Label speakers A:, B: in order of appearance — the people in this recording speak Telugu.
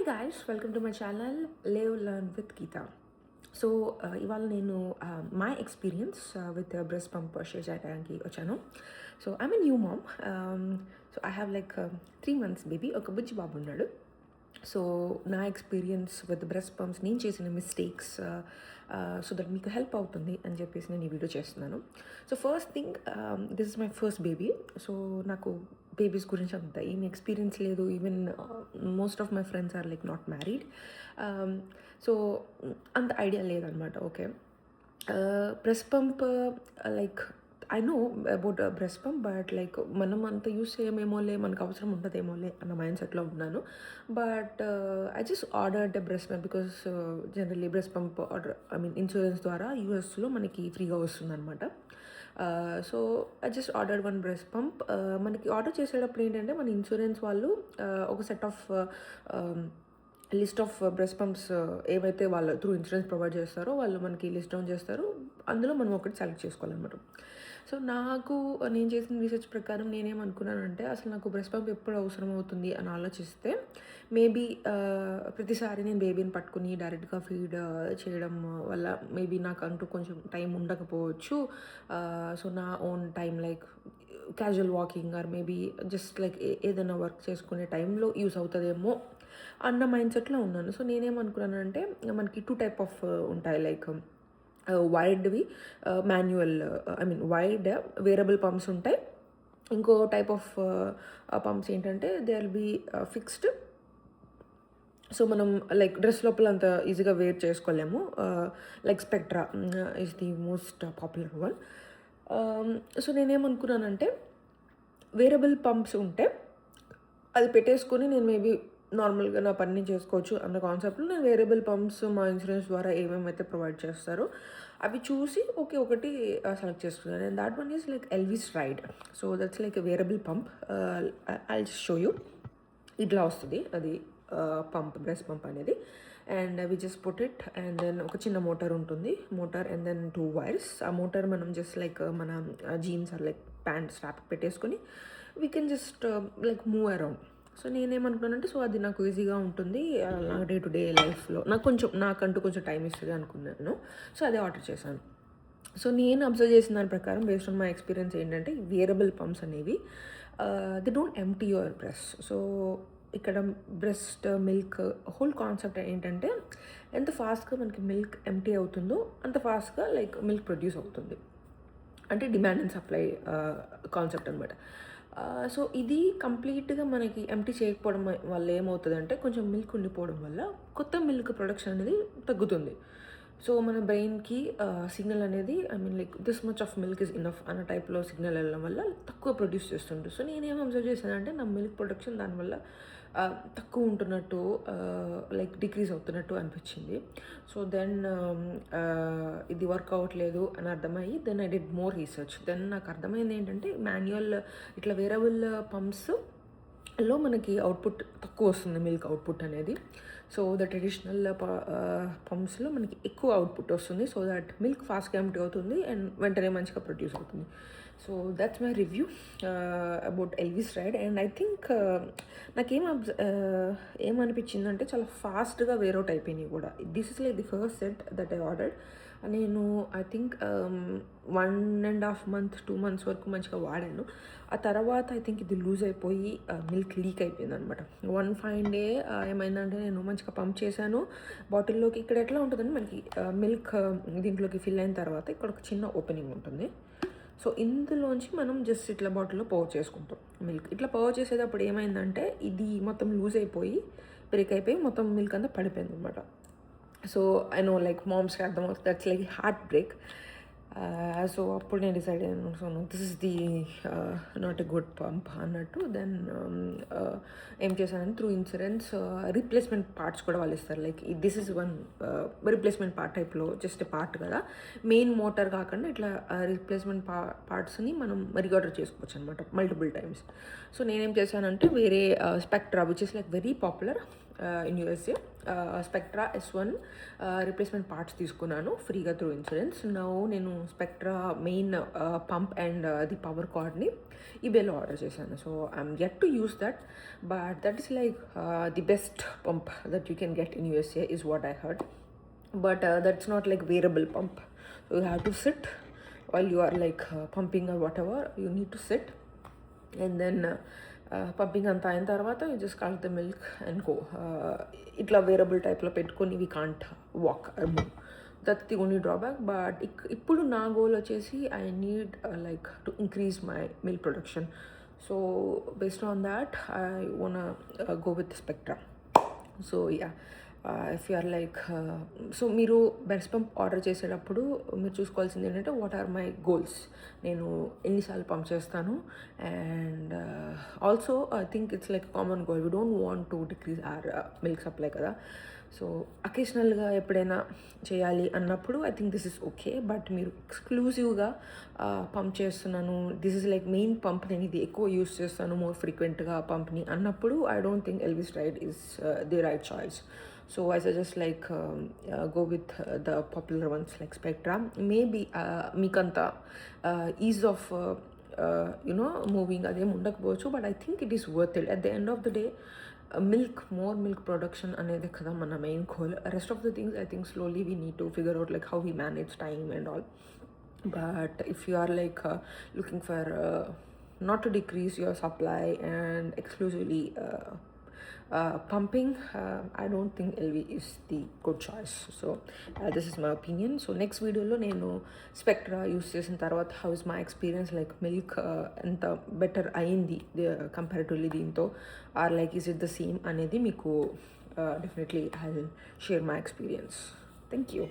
A: Hi guys, welcome to my channel live learn with Geetha. So ఇవాళ నేను my experience with breast pump షేర్ చేయడానికి వచ్చాను. So I'm a new mom. So I have like 3 months baby, ఒక బుజ్జి బాబు ఉన్నాడు. సో నా ఎక్స్పీరియన్స్ విత్ బ్రెస్ట్ పంప్స్, నేను చేసిన మిస్టేక్స్, సో దట్ మీకు హెల్ప్ అవుతుంది అని చెప్పేసి నేను ఈ వీడియో చేస్తున్నాను. So first thing, this is my first baby. So నాకు బేబీస్ గురించి అంత ఏమి ఎక్స్పీరియన్స్ లేదు. Even most of my friends are like not married. So అంత ఐడియా లేదనమాట. Okay, breast pump like I know about breast pump, but like మనం అంత యూస్ చేయమేమోలే, మనకు అవసరం ఉండదేమోలే అన్న మైండ్ సెట్లో ఉన్నాను. But I just ordered breast pump because generally breast pump order insurance ద్వారా యూఎస్లో మనకి ఫ్రీగా వస్తుందన్నమాట. So I just ordered one breast pump. మనకి ఆర్డర్ చేసేటప్పుడు ఏంటంటే మన ఇన్సూరెన్స్ వాళ్ళు ఒక set of list of breast pumps ఏవైతే వాళ్ళు త్రూ ఇన్సూరెన్స్ ప్రొవైడ్ చేస్తారో వాళ్ళు మనకి లిస్ట్ డౌన్ చేస్తారు. అందులో మనం ఒకటి సెలెక్ట్ చేసుకోవాలన్నమాట. సో నేను చేసిన రీసెర్చ్ ప్రకారం నేనేమనుకున్నానంటే, అసలు నాకు బ్రెస్ట్ పంప్ ఎప్పుడు అవసరం అవుతుంది అని ఆలోచిస్తే, మేబీ ప్రతిసారి నేను బేబీని పట్టుకుని డైరెక్ట్గా ఫీడ్ చేయడం వల్ల మేబీ నాకు అంటూ కొంచెం టైం ఉండకపోవచ్చు. సో నా own time like casual walking or maybe just like ఏదైనా వర్క్ చేసుకునే టైంలో యూస్ అవుతుందేమో అన్న మైండ్ సెట్లో ఉన్నాను. సో నేనేమనుకున్నానంటే, మనకి 2 type ఆఫ్ ఉంటాయి, లైక్ వైడ్వి, మాన్యువల్ వైడ్ వేరబుల్ పంప్స్ ఉంటాయి. ఇంకో టైప్ ఆఫ్ పంప్స్ ఏంటంటే they will be fixed. So మనం లైక్ డ్రెస్ లోపల అంత ఈజీగా వేర్ చేసుకోలేము. Like Spectra is the most popular one. So నేనేమనుకున్నానంటే, వేరబుల్ పంప్స్ ఉంటే అది పెట్టేసుకొని నేను మేబీ నార్మల్గా నా పని చేసుకోవచ్చు అన్న కాన్సెప్ట్లో నేను వేరియబుల్ పంప్స్ మా ఇన్సూరెన్స్ ద్వారా ఏమేమైతే ప్రొవైడ్ చేస్తారో అవి చూసి ఒకటి సెలెక్ట్ చేసుకున్నాను. And that one is like Elvie Stride. So that's like a variable pump. I just show you. ఇట్లా వస్తుంది అది పంప్, బ్రెస్ట్ పంప్ అనేది. And we just put it, and then ఒక చిన్న మోటార్ ఉంటుంది, మోటార్ అండ్ దెన్ 2 wires. ఆ మోటార్ మనం జస్ట్ లైక్ మన jeans or like pant strap పెట్టేసుకొని we can just like move around. So నేనేమనుకున్నానంటే, సో అది నాకు ఈజీగా ఉంటుంది నా డే టు డే లైఫ్లో, నాకంటూ కొంచెం టైం ఇస్తుంది అనుకున్నాను. సో అదే ఆర్డర్ చేశాను. సో నేను అబ్జర్వ్ చేసిన దాని ప్రకారం, బేస్డ్ ఆన్ మై ఎక్స్పీరియన్స్ ఏంటంటే, వేరబుల్ పంప్స్ అనేవి they don't empty your breast. So ఇక్కడ బ్రెస్ట్ మిల్క్ హోల్ కాన్సెప్ట్ ఏంటంటే, ఎంత ఫాస్ట్గా మనకి మిల్క్ ఎంప్టీ అవుతుందో అంత ఫాస్ట్గా లైక్ మిల్క్ ప్రొడ్యూస్ అవుతుంది. అంటే డిమాండ్ అండ్ సప్లై కాన్సెప్ట్ అనమాట. సో ఇది కంప్లీట్గా మనకి ఎంప్టీ చేయకపోవడం వల్ల ఏమవుతుందంటే, కొంచెం మిల్క్ ఉండిపోవడం వల్ల కొత్త మిల్క్ ప్రొడక్షన్ అనేది తగ్గుతుంది. సో మన బ్రెయిన్కి సిగ్నల్ అనేది like this much of milk is enough అన్న టైప్లో సిగ్నల్ వెళ్ళడం వల్ల తక్కువ ప్రొడ్యూస్ చేస్తుంటుంది. సో నేనేం అబ్జర్వ్ చేశానంటే, నా మిల్క్ ప్రొడక్షన్ దానివల్ల తక్కువ ఉంటున్నట్టు, లైక్ డిక్రీజ్ అవుతున్నట్టు అనిపించింది. సో దెన్ ఇది వర్క్ అవ్వట్లేదు అని అర్థమయ్యి, then I did more research. Then నాకు అర్థమైంది ఏంటంటే, మాన్యువల్ ఇట్లా వేరబుల్ పంప్స్లో మనకి అవుట్పుట్ తక్కువ వస్తుంది, మిల్క్ అవుట్పుట్ అనేది. సో ద ట్రెడిషనల్ పంప్స్లో మనకి ఎక్కువ అవుట్పుట్ వస్తుంది. సో దట్ మిల్క్ ఫాస్ట్గా ఎంప్టీ అవుతుంది అండ్ వెంటనే మంచిగా ప్రొడ్యూస్ అవుతుంది. So that's my review about Elvie Stride. And I think ఏమనిపించిందంటే, చాలా ఫాస్ట్గా వేరౌట్ అయిపోయినాయి కూడా. This is like the first set that I ordered. నేను ఐ థింక్ 1.5 months 2 months వరకు మంచిగా వాడాను. ఆ తర్వాత ఐ థింక్ ఇది లూజ్ అయిపోయి మిల్క్ లీక్ అయిపోయింది అనమాట. 1 fine day ఏమైందంటే, నేను మంచిగా పంప్ చేశాను బాటిల్లోకి. ఇక్కడ ఎట్లా ఉంటుందంటే, మనకి మిల్క్ దీంట్లోకి ఫిల్ అయిన తర్వాత ఇక్కడ ఒక చిన్న ఓపెనింగ్ ఉంటుంది. సో ఇందులోంచి మనం జస్ట్ ఇట్లా బాటిల్లో పవర్ చేసుకుంటాం మిల్క్. ఇట్లా పవర్ చేసేటప్పుడు ఏమైందంటే, ఇది మొత్తం లూజ్ అయిపోయి బ్రేక్ అయిపోయి మొత్తం మిల్క్ అంతా పడిపోయింది అనమాట. సో ఐ నో లైక్ మామ్స్కి అర్థమవుతుంది, that's like heart break. So అప్పుడు నేను డిసైడ్ అయ్యాను, so this is the not a good pump అన్నట్టు. దెన్ ఏం చేశానంటే, త్రూ ఇన్సూరెన్స్ రీప్లేస్మెంట్ పార్ట్స్ కూడా వాళ్ళు ఇస్తారు. Like this is one replacement part టైప్లో, జస్ట్ పార్ట్ కదా, మెయిన్ మోటార్ కాకుండా ఇట్లా రీప్లేస్మెంట్ పార్ట్స్ని మనం రీఆర్డర్ చేసుకోవచ్చు అనమాట మల్టిపుల్ టైమ్స్. సో నేనేం చేశానంటే, వేరే spectra which is like very popular, in USA. Spectra S1 replacement parts తీసుకున్నాను ఫ్రీగా త్రూ ఇన్సూరెన్స్. నౌ నేను spectra main pump and the power కార్డ్ని ఈబేలో ఆర్డర్ చేశాను. So I'm yet to use that, but that is like the best pump that you can get in USA is what I heard. But that's not like wearable pump, so you have to sit while you are like pumping or whatever. You need to sit, and then pumping anta ayin tarvata you just collect the milk and go. Itla wearable type lo petkoni we can't walk or move. That's the only drawback. But ippudu na goal vachesi I need like to increase my milk production. So based on that I wanna go with Spectra. So yeah, if you are like so మీరు బ్రెస్ట్ పంప్ ఆర్డర్ చేసేటప్పుడు మీరు చూసుకోవాల్సింది ఏంటంటే వాట్ ఆర్ మై గోల్స్, నేను ఎన్నిసార్లు పంప్ చేస్తాను. And also I think it's like common goal, we don't want to decrease our milk supply కదా. సో అకేషనల్గా ఎప్పుడైనా చేయాలి అన్నప్పుడు I think this is okay. But మీరు ఎక్స్క్లూజివ్గా పంప్ చేస్తున్నాను, this is like main pump, నేను ఇది ఎక్కువ యూస్ చేస్తాను మోర్ ఫ్రీక్వెంట్గా పంప్ని అన్నప్పుడు I don't think Elvie Stride is the right choice. So I suggest like go with the popular ones like Spectra. Maybe mikanta ease of moving adem undakapochu, but I think it is worth it. At the end of the day, more milk production anedi kada mana main goal. Rest of the things I think slowly we need to figure out like how we manage time and all. But if you are like looking for not to decrease your supply and exclusively pumping, I don't think LV is the good choice. So this is my opinion. So next video lo nenu Spectra use chesin tarvata how is my experience, like milk enta better ayindi comparatively deento, or like is it the same anedi meeku definitely I'll share my experience. Thank you.